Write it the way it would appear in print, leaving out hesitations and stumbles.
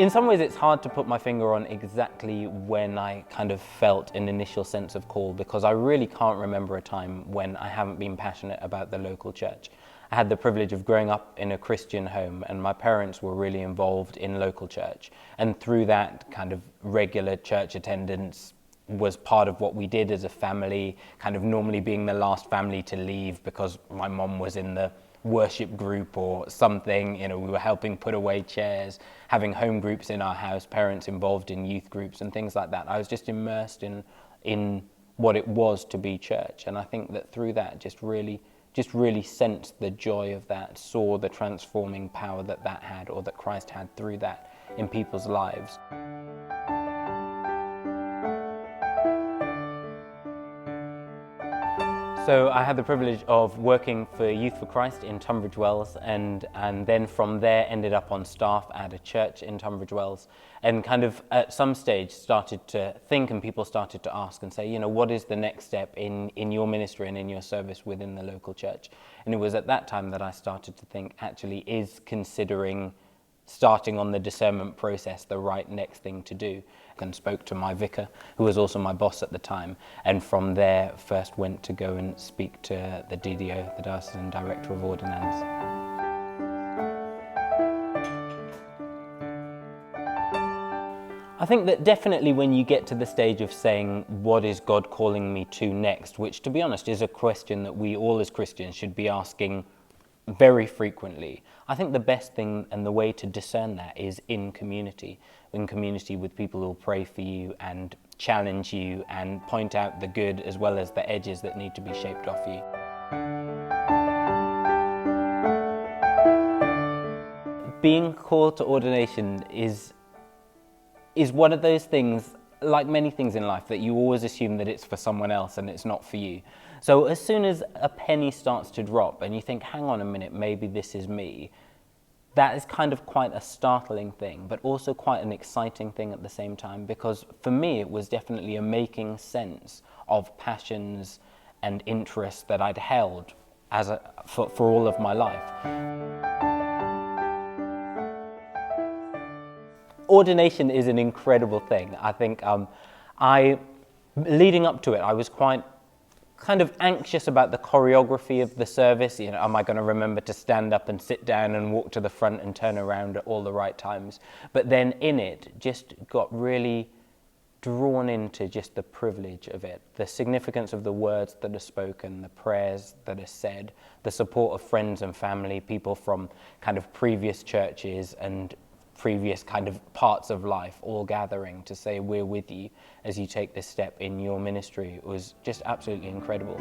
In some ways it's hard to put my finger on exactly when I kind of felt an initial sense of call, because I really can't remember a time when I haven't been passionate about the local church. I had the privilege of growing up in a Christian home, and my parents were really involved in local church, and through that kind of regular church attendance was part of what we did as a family, kind of normally being the last family to leave because my mom was in the worship group or something. You know, we were helping put away chairs, having home groups in our house, parents involved in youth groups and things like that. I was just immersed in what it was to be church, and I think that through that just really sensed the joy of that, saw the transforming power that had, or that Christ had through that in people's lives. So I had the privilege of working for Youth for Christ in Tunbridge Wells, and then from there ended up on staff at a church in Tunbridge Wells, and kind of at some stage started to think, and people started to ask and say, you know, what is the next step in your ministry and in your service within the local church? And it was at that time that I started to think, actually, is considering starting on the discernment process the right next thing to do? And spoke to my vicar, who was also my boss at the time, and from there first went to go and speak to the DDO, the Diocesan Director of Ordinands. I think that definitely when you get to the stage of saying, what is God calling me to next, which to be honest is a question that we all as Christians should be asking very frequently, I think the best thing and the way to discern that is in community with people who will pray for you and challenge you and point out the good as well as the edges that need to be shaped off you. Being called to ordination is one of those things, like many things in life, that you always assume that it's for someone else and it's not for you. So as soon as a penny starts to drop and you think, hang on a minute, maybe this is me, that is kind of quite a startling thing, but also quite an exciting thing at the same time, because for me it was definitely a making sense of passions and interests that I'd held for all of my life. Ordination is an incredible thing. I think leading up to it, I was quite kind of anxious about the choreography of the service. You know, am I going to remember to stand up and sit down and walk to the front and turn around at all the right times? But then in it, just got really drawn into just the privilege of it, the significance of the words that are spoken, the prayers that are said, the support of friends and family, people from kind of previous churches and previous kind of parts of life all gathering to say we're with you as you take this step in your ministry. It was just absolutely incredible.